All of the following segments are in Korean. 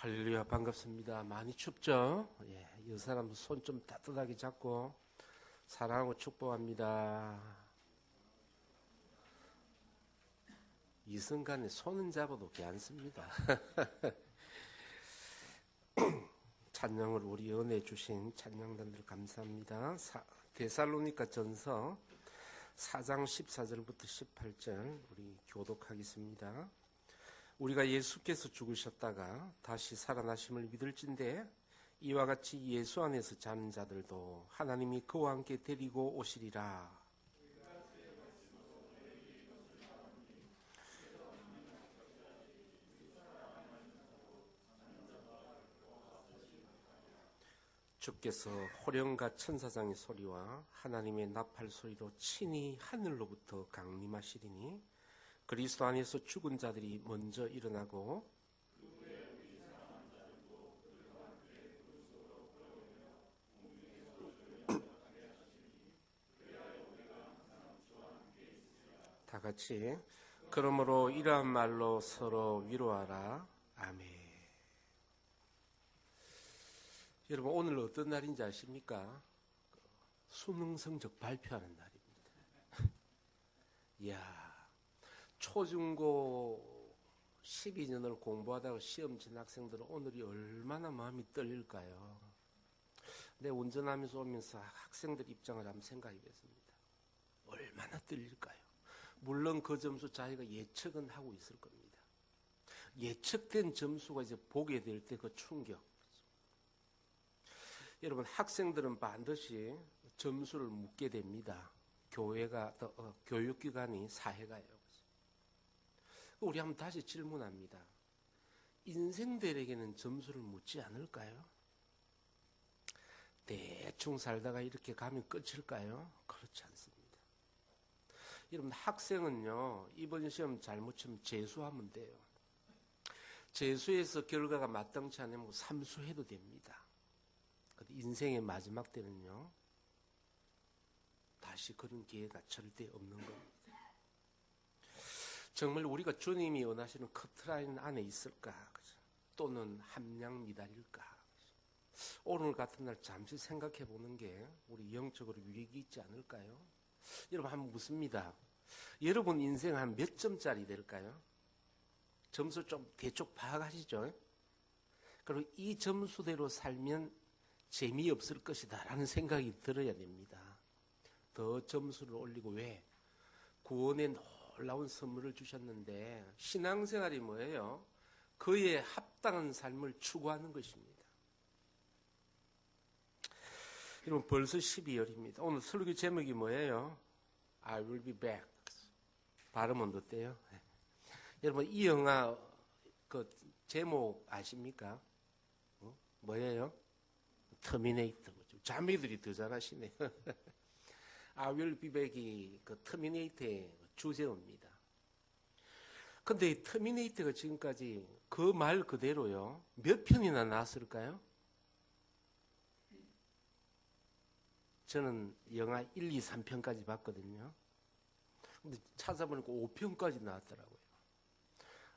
할렐루야, 반갑습니다. 많이 춥죠? 예, 이 사람 손 좀 따뜻하게 잡고 사랑하고 축복합니다. 이 순간에 손은 잡아도 괜찮습니다. 찬양을 우리 은혜 주신 찬양단들 감사합니다. 데살로니가 전서 4장 14절부터 18절 우리 교독하겠습니다. 우리가 예수께서 죽으셨다가 다시 살아나심을 믿을진대 이와 같이 예수 안에서 자는 자들도 하나님이 그와 함께 데리고 오시리라. 주께서 호령과 천사장의 소리와 하나님의 나팔 소리로 친히 하늘로부터 강림하시리니 그리스도 안에서 죽은 자들이 먼저 일어나고 다 같이 그러므로 이러한 말로 서로 위로하라. 아멘. 여러분 오늘 어떤 날인지 아십니까? 수능 성적 발표하는 날입니다. 이야. 초중고 12년을 공부하다가 시험 친 학생들은 오늘이 얼마나 마음이 떨릴까요? 근데 운전하면서 오면서 학생들 입장을 한번 생각해보겠습니다. 얼마나 떨릴까요? 물론 그 점수 자기가 예측은 하고 있을 겁니다. 예측된 점수가 이제 보게 될 때 그 충격. 여러분 학생들은 반드시 점수를 묻게 됩니다. 교육기관이 사회가요. 우리 한번 다시 질문합니다. 인생들에게는 점수를 묻지 않을까요? 대충 살다가 이렇게 가면 끝일까요? 그렇지 않습니다. 여러분 학생은요 이번 시험 잘못 치면 재수하면 돼요. 재수해서 결과가 마땅치 않으면 삼수해도 됩니다. 근데 인생의 마지막 때는요 다시 그런 기회가 절대 없는 겁니다. 정말 우리가 주님이 원하시는 커트라인 안에 있을까? 또는 함량 미달일까? 오늘 같은 날 잠시 생각해 보는 게 우리 영적으로 유익이 있지 않을까요? 여러분 한번 묻습니다. 여러분 인생 한 몇 점짜리 될까요? 점수 좀 대충 파악하시죠? 그리고 이 점수대로 살면 재미없을 것이다 라는 생각이 들어야 됩니다. 더 점수를 올리고 왜? 구원의 놀라운 선물을 주셨는데 신앙생활이 뭐예요? 그에 합당한 삶을 추구하는 것입니다. 여러분 벌써 12월입니다. 오늘 설교 제목이 뭐예요? I will be back. 발음은 어때요? 네. 여러분 이 영화 그 제목 아십니까? 뭐예요? 터미네이터. 자매들이 더 잘하시네. I will be back이 그 터미네이터의 주제어입니다. 근데 터미네이터가 지금까지 그 말 그대로요. 몇 편이나 나왔을까요? 저는 영화 1, 2, 3편까지 봤거든요. 근데 찾아보니까 5편까지 나왔더라고요.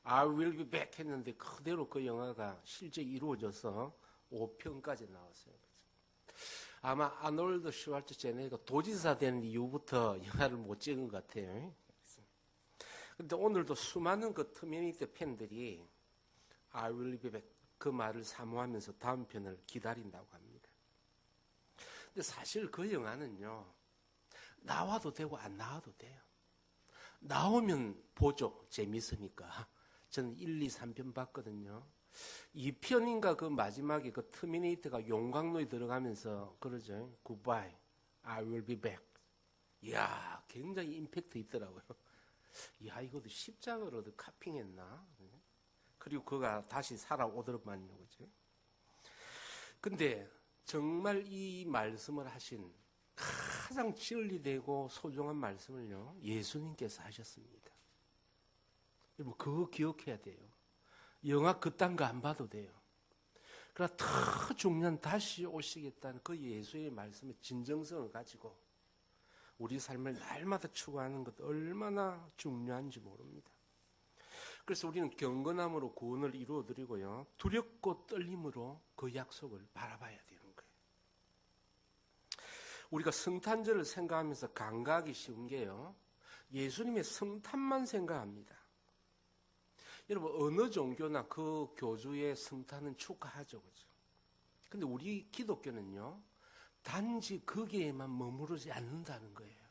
I will be back 했는데 그대로 그 영화가 실제 이루어져서 5편까지 나왔어요. 아마 아놀드 슈왈츠제네가 도지사 된 이후부터 영화를 못 찍은 것 같아요. 근데 오늘도 수많은 그 터미네이터 팬들이 I will be back 그 말을 사모하면서 다음 편을 기다린다고 합니다. 근데 사실 그 영화는요 나와도 되고 안 나와도 돼요. 나오면 보죠. 재밌으니까. 저는 1, 2, 3편 봤거든요. 2편인가 그 마지막에 그 터미네이터가 용광로에 들어가면서 그러죠. Goodbye, I will be back. 이야 굉장히 임팩트 있더라고요. 야 이것도 십자가로 카핑했나? 그리고 그가 다시 살아오더만요. 그죠? 근데 정말 이 말씀을 하신 가장 진리되고 소중한 말씀을요 예수님께서 하셨습니다. 여러분 그거 기억해야 돼요. 영화 그딴 거 안 봐도 돼요. 그러나 더 중요한 다시 오시겠다는 그 예수의 말씀의 진정성을 가지고 우리 삶을 날마다 추구하는 것 얼마나 중요한지 모릅니다. 그래서 우리는 경건함으로 구원을 이루어드리고요. 두렵고 떨림으로 그 약속을 바라봐야 되는 거예요. 우리가 성탄절을 생각하면서 간과하기 쉬운 게요. 예수님의 성탄만 생각합니다. 여러분 어느 종교나 그 교주의 성탄은 축하하죠. 그죠? 근데 우리 기독교는요. 단지 거기에만 머무르지 않는다는 거예요.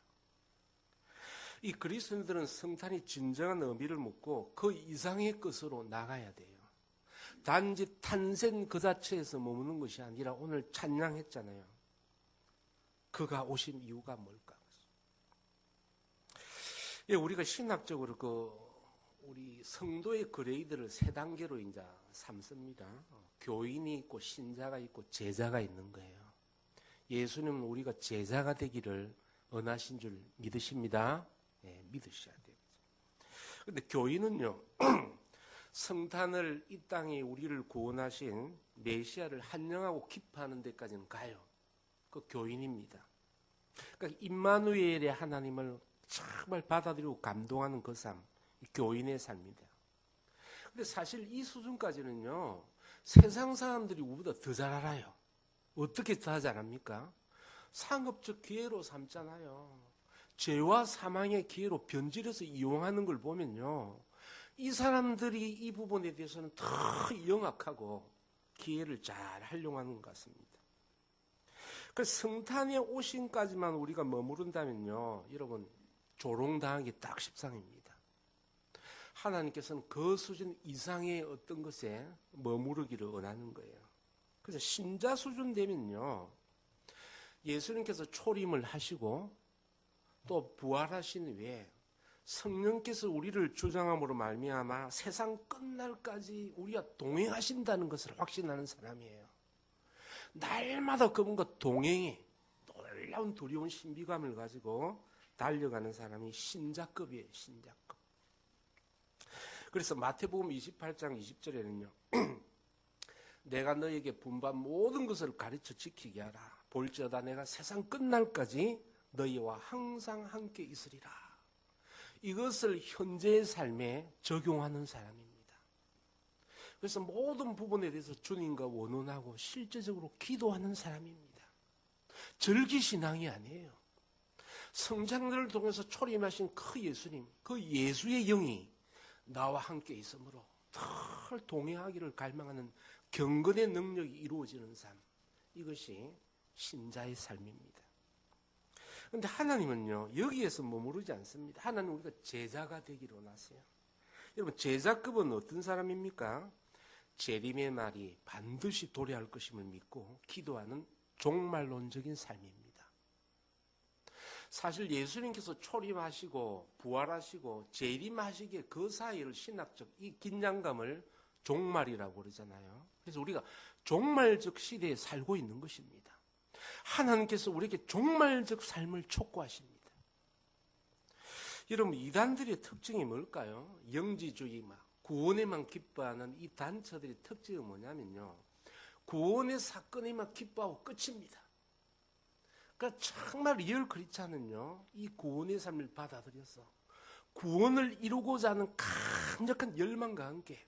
이 그리스도인들은 성탄이 진정한 의미를 묻고 그 이상의 것으로 나가야 돼요. 단지 탄생 그 자체에서 머무는 것이 아니라 오늘 찬양했잖아요. 그가 오신 이유가 뭘까? 예, 우리가 신학적으로 우리 성도의 그레이드를 세 단계로 이제 삼습니다. 교인이 있고 신자가 있고 제자가 있는 거예요. 예수님은 우리가 제자가 되기를 원하신 줄 믿으십니다. 네, 믿으셔야 돼요. 그런데 교인은요, 성탄을 이 땅에 우리를 구원하신 메시아를 환영하고 기뻐하는 데까지는 가요. 그 교인입니다. 그러니까 임마누엘의 하나님을 정말 받아들이고 감동하는 그 삶, 교인의 삶입니다. 근데 사실 이 수준까지는요, 세상 사람들이 우리보다 더 잘 알아요. 어떻게 더 잘합니까? 상업적 기회로 삼잖아요. 죄와 사망의 기회로 변질해서 이용하는 걸 보면요. 이 사람들이 이 부분에 대해서는 더 영악하고 기회를 잘 활용하는 것 같습니다. 그 성탄의 오심까지만 우리가 머무른다면요. 여러분, 조롱당하기 딱 십상입니다. 하나님께서는 그 수준 이상의 어떤 것에 머무르기를 원하는 거예요. 그래서 신자 수준 되면요. 예수님께서 초림을 하시고 또 부활하신 후에 성령께서 우리를 주장함으로 말미암아 세상 끝날까지 우리와 동행하신다는 것을 확신하는 사람이에요. 날마다 그분과 동행해 놀라운 두려운 신비감을 가지고 달려가는 사람이 신자급이에요. 신자급. 그래서 마태복음 28장 20절에는요. 내가 너에게 분반 모든 것을 가르쳐 지키게 하라. 볼지어다 내가 세상 끝날까지 너희와 항상 함께 있으리라. 이것을 현재의 삶에 적용하는 사람입니다. 그래서 모든 부분에 대해서 주님과 원혼하고 실제적으로 기도하는 사람입니다. 절기신앙이 아니에요. 성장들을 통해서 초림하신 그 예수님, 그 예수의 영이 나와 함께 있으므로 늘 동행하기를 갈망하는 경건의 능력이 이루어지는 삶, 이것이 신자의 삶입니다. 그런데 하나님은요, 여기에서 머무르지 않습니다. 하나님은 우리가 제자가 되기를 원하세요. 여러분, 제자급은 어떤 사람입니까? 재림의 날이 반드시 도래할 것임을 믿고 기도하는 종말론적인 삶입니다. 사실 예수님께서 초림하시고 부활하시고 재림하시기에 그 사이를 신학적 이 긴장감을 종말이라고 그러잖아요. 그래서 우리가 종말적 시대에 살고 있는 것입니다. 하나님께서 우리에게 종말적 삶을 촉구하십니다. 여러분, 이단들의 특징이 뭘까요? 영지주의, 구원에만 기뻐하는 이 단체들의 특징이 뭐냐면요. 구원의 사건에만 기뻐하고 끝입니다. 그러니까 정말 리얼 크리스찬은요, 이 구원의 삶을 받아들여서 구원을 이루고자 하는 강력한 열망과 함께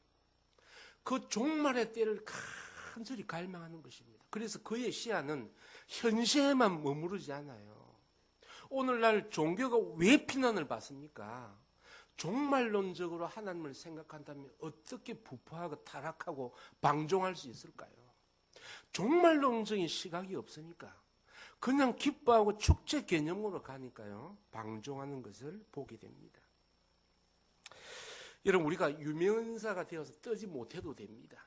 그 종말의 때를 간절히 갈망하는 것입니다. 그래서 그의 시야는 현세에만 머무르지 않아요. 오늘날 종교가 왜 피난을 받습니까? 종말론적으로 하나님을 생각한다면 어떻게 부패하고 타락하고 방종할 수 있을까요? 종말론적인 시각이 없으니까 그냥 기뻐하고 축제 개념으로 가니까요. 방종하는 것을 보게 됩니다. 여러분, 우리가 유명인사가 되어서 뜨지 못해도 됩니다.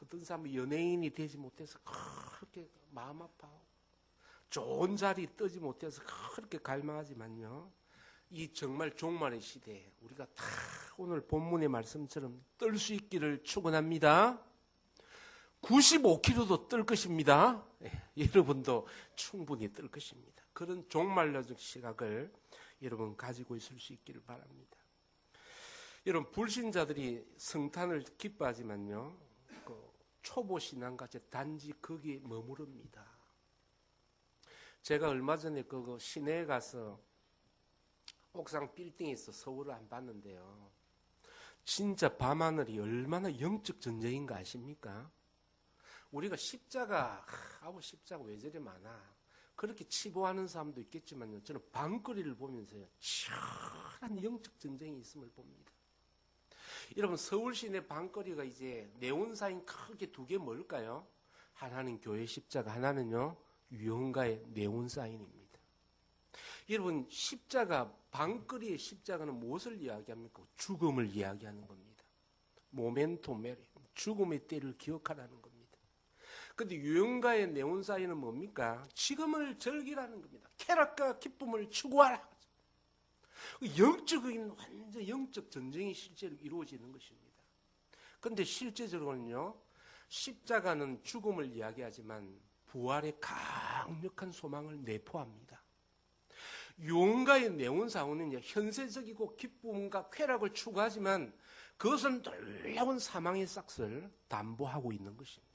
어떤 사람은 연예인이 되지 못해서 그렇게 마음 아파하고 좋은 자리 뜨지 못해서 그렇게 갈망하지만요. 이 정말 종말의 시대에 우리가 다 오늘 본문의 말씀처럼 뜰 수 있기를 축원합니다. 95km도 뜰 것입니다. 여러분도 충분히 뜰 것입니다. 그런 종말론적 시각을 여러분 가지고 있을 수 있기를 바랍니다. 여러분, 불신자들이 성탄을 기뻐하지만요. 초보 신앙같이 단지 거기에 머무릅니다. 제가 얼마 전에 그 시내에 가서 옥상 빌딩에서 서울을 안 봤는데요. 진짜 밤하늘이 얼마나 영적 전쟁인가 아십니까? 우리가 십자가, 아우 십자가 왜 저리 많아. 그렇게 치부하는 사람도 있겠지만요. 저는 밤거리를 보면서요. 치열한 영적 전쟁이 있음을 봅니다. 여러분 서울 시내 밤거리가 이제 네온사인 크게 두 개 뭘까요? 하나는 교회 십자가, 하나는요. 유흥가의 네온사인입니다. 여러분 십자가, 밤거리의 십자가는 무엇을 이야기합니까? 죽음을 이야기하는 겁니다. 모멘토 메리, 죽음의 때를 기억하라는 겁니다. 근데 유흥가의 네온사인은 뭡니까? 지금을 즐기라는 겁니다. 쾌락과 기쁨을 추구하라. 영적인 완전 영적 전쟁이 실제로 이루어지는 것입니다. 그런데 실제적으로는요, 십자가는 죽음을 이야기하지만 부활의 강력한 소망을 내포합니다. 유흥가의 네온사원은 현세적이고 기쁨과 쾌락을 추구하지만 그것은 놀라운 사망의 싹을 담보하고 있는 것입니다.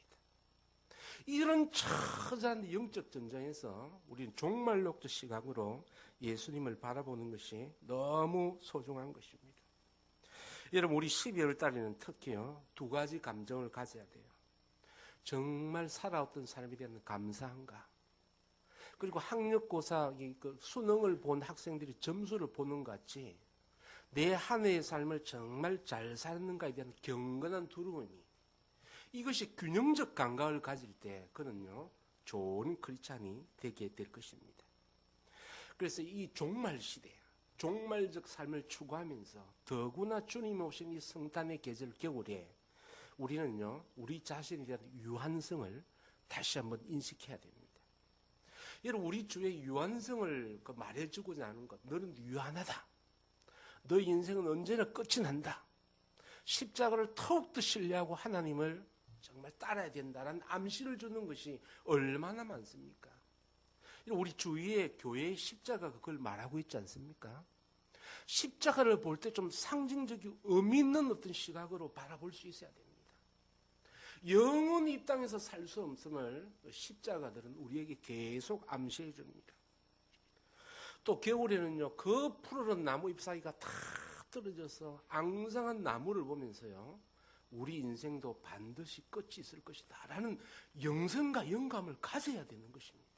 이런 처절한 영적 전쟁에서 우리는 종말론적 시각으로 예수님을 바라보는 것이 너무 소중한 것입니다. 여러분 우리 12월 달에는 특히요 두 가지 감정을 가져야 돼요. 정말 살아왔던 삶에 대한 감사한가, 그리고 학력고사 수능을 본 학생들이 점수를 보는 것 같이 내 한 해의 삶을 정말 잘 살았는가에 대한 경건한 두려움이, 이것이 균형적 감각을 가질 때 그는요 좋은 크리스찬이 되게 될 것입니다. 그래서 이 종말 시대, 종말적 삶을 추구하면서 더구나 주님이 오신 이 성탄의 계절 겨울에 우리는요 우리 자신에 대한 유한성을 다시 한번 인식해야 됩니다. 여러분 우리 주의 유한성을 말해주고자 하는 것, 너는 유한하다, 너의 인생은 언제나 끝이 난다, 십자가를 더욱더 신뢰하고 하나님을 정말 따라야 된다라는 암시를 주는 것이 얼마나 많습니까? 우리 주위의 교회의 십자가가 그걸 말하고 있지 않습니까? 십자가를 볼 때 좀 상징적이고 의미 있는 어떤 시각으로 바라볼 수 있어야 됩니다. 영원히 이 땅에서 살 수 없음을 십자가들은 우리에게 계속 암시해 줍니다. 또 겨울에는요 그 푸르른 나무 잎사귀가 다 떨어져서 앙상한 나무를 보면서요 우리 인생도 반드시 끝이 있을 것이다 라는 영성과 영감을 가져야 되는 것입니다.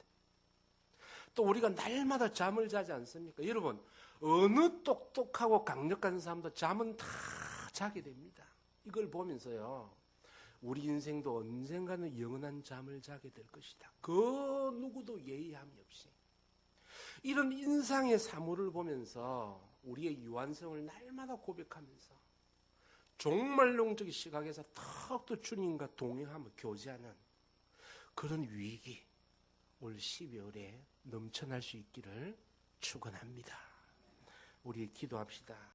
또 우리가 날마다 잠을 자지 않습니까? 여러분 어느 똑똑하고 강력한 사람도 잠은 다 자게 됩니다. 이걸 보면서요 우리 인생도 언젠가는 영원한 잠을 자게 될 것이다. 그 누구도 예의함이 없이 이런 인상의 사물을 보면서 우리의 유한성을 날마다 고백하면서 종말론적인 시각에서 더욱더 주님과 동행하며 교제하는 그런 위기 올 12월에 넘쳐날 수 있기를 축원합니다. 우리 기도합시다.